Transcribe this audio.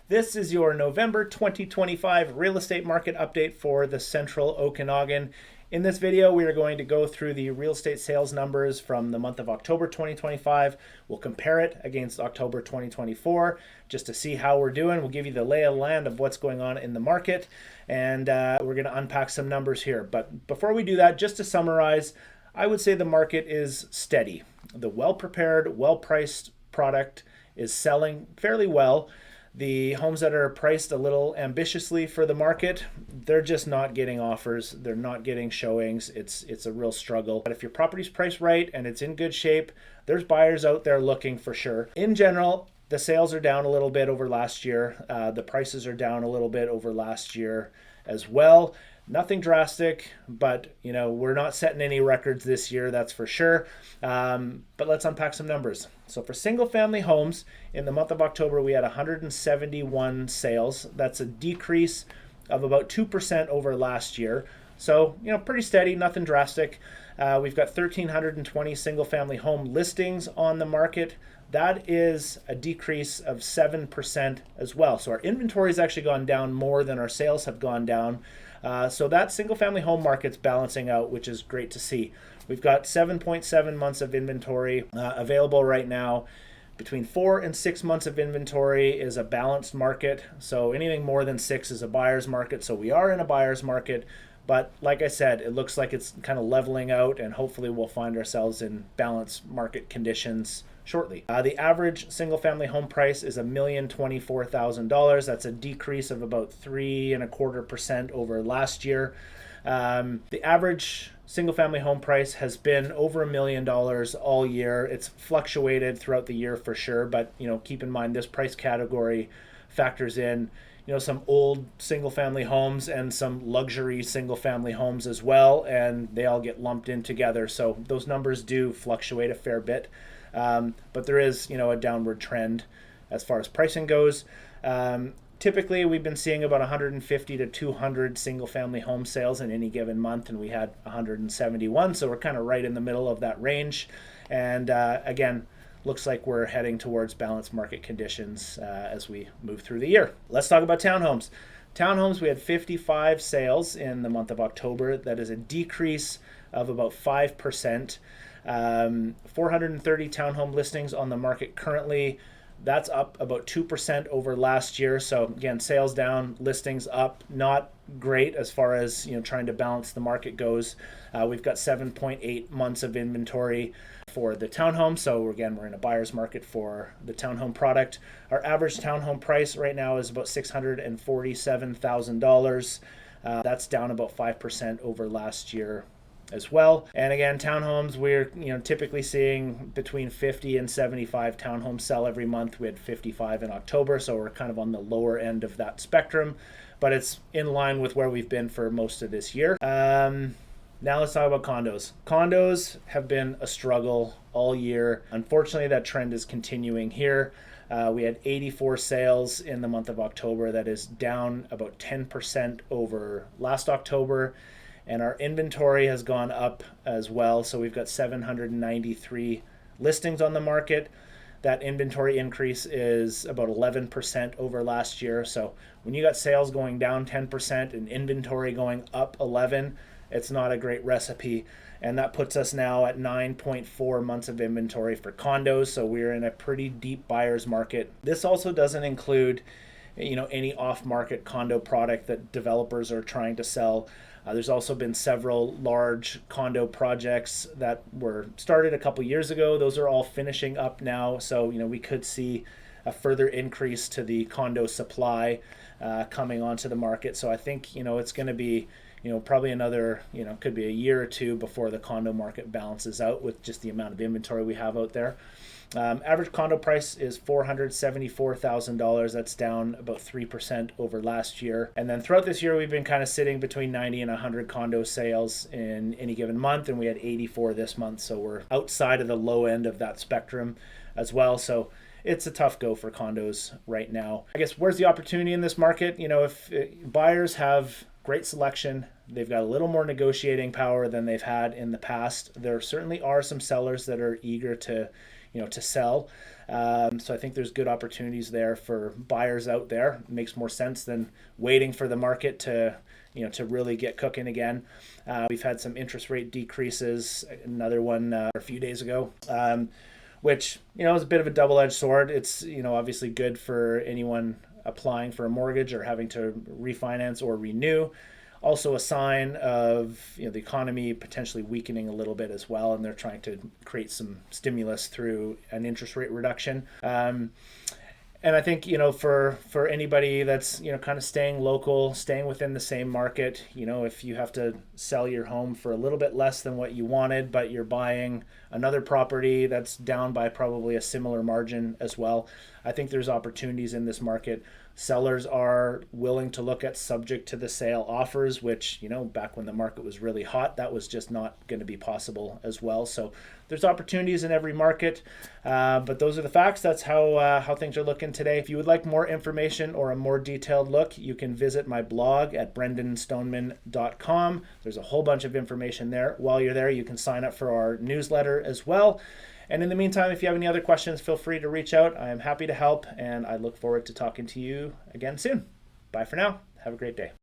This is your November 2025 real estate market update for the Central Okanagan. In this video, we are going to go through the real estate sales numbers from the month of October 2025. We'll compare it against October 2024 just to see how we're doing. We'll give you the lay of the land of what's going on in the market, and we're going to unpack some numbers here. But before we do that, just to summarize, I would say the market is steady. The well-prepared, well-priced product is selling fairly well. The homes that are priced a little ambitiously for the market, they're just not getting offers. They're not getting showings. It's a real struggle. But if your property's priced right and it's in good shape, there's buyers out there looking for sure. In general, the sales are down a little bit over last year. The prices are down a little bit over last year as well. Nothing drastic, but we're not setting any records this year, that's for sure. But let's unpack some numbers. So for single family homes, in the month of October, we had 171 sales. That's a decrease of about 2% over last year. So, pretty steady, nothing drastic. We've got 1,320 single family home listings on the market. That is a decrease of 7% as well. So our inventory has actually gone down more than our sales have gone down. So that single family home market's balancing out, which is great to see. We've got 7.7 months of inventory available right now. Between 4 and 6 months of inventory is a balanced market. So anything more than 6 is a buyer's market. So we are in a buyer's market. But like I said, it looks like it's kind of leveling out, and hopefully we'll find ourselves in balanced market conditions shortly. The average single family home price is $1,024,000. That's a decrease of about 3.25% over last year. The average single family home price has been over $1 million all year. It's fluctuated throughout the year for sure, but keep in mind this price category factors in some old single family homes and some luxury single family homes as well, and they all get lumped in together. So those numbers do fluctuate a fair bit. But there is, a downward trend as far as pricing goes. Typically, we've been seeing about 150 to 200 single-family home sales in any given month, and we had 171, so we're kind of right in the middle of that range. And again, looks like we're heading towards balanced market conditions as we move through the year. Let's talk about townhomes. Townhomes, we had 55 sales in the month of October. That is a decrease of about 5%. 430 townhome listings on the market currently. That's up about 2% over last year. So again, sales down, listings up. Not great as far as trying to balance the market goes. We've got 7.8 months of inventory for the townhome. So again, we're in a buyer's market for the townhome product. Our average townhome price right now is about $647,000. That's down about 5% over last year as well. And again, townhomes, we're typically seeing between 50 and 75 townhomes sell every month. We had 55 in October, so we're kind of on the lower end of that spectrum, but it's in line with where we've been for most of this year. Now let's talk about condos. Condos have been a struggle all year. Unfortunately, that trend is continuing here. We had 84 sales in the month of October. That is down about 10% over last October. And our inventory has gone up as well. So we've got 793 listings on the market. That inventory increase is about 11% over last year. So when you got sales going down 10% and inventory going up 11, it's not a great recipe. And that puts us now at 9.4 months of inventory for condos. So we're in a pretty deep buyer's market. This also doesn't include any off-market condo product that developers are trying to sell. There's also been several large condo projects that were started a couple years ago. Those are all finishing up now. So, we could see a further increase to the condo supply coming onto the market. So I think, it's going to be, probably another, could be a year or two before the condo market balances out with just the amount of inventory we have out there. Average condo price is $474,000. That's down about 3% over last year. And then throughout this year, we've been kind of sitting between 90 and 100 condo sales in any given month, and we had 84 this month. So we're outside of the low end of that spectrum as well. So it's a tough go for condos right now. I guess where's the opportunity in this market? If buyers have great selection, they've got a little more negotiating power than they've had in the past. There certainly are some sellers that are eager to to sell. So I think there's good opportunities there for buyers out there. It makes more sense than waiting for the market to really get cooking again. We've had some interest rate decreases, another one a few days ago, which is a bit of a double-edged sword. It's obviously good for anyone applying for a mortgage or having to refinance or renew. Also a sign of the economy potentially weakening a little bit as well, and they're trying to create some stimulus through an interest rate reduction. And I think for anybody that's kind of staying local, staying within the same market, if you have to sell your home for a little bit less than what you wanted, but you're buying another property that's down by probably a similar margin as well, I think there's opportunities in this market. Sellers are willing to look at subject to the sale offers, which back when the market was really hot, that was just not going to be possible as well. So there's opportunities in every market, but those are the facts. That's how things are looking today. If you would like more information or a more detailed look, you can visit my blog at brendanstoneman.com. There's a whole bunch of information there. While you're there, you can sign up for our newsletter as well. And in the meantime, if you have any other questions, feel free to reach out. I am happy to help, and I look forward to talking to you again soon. Bye for now. Have a great day.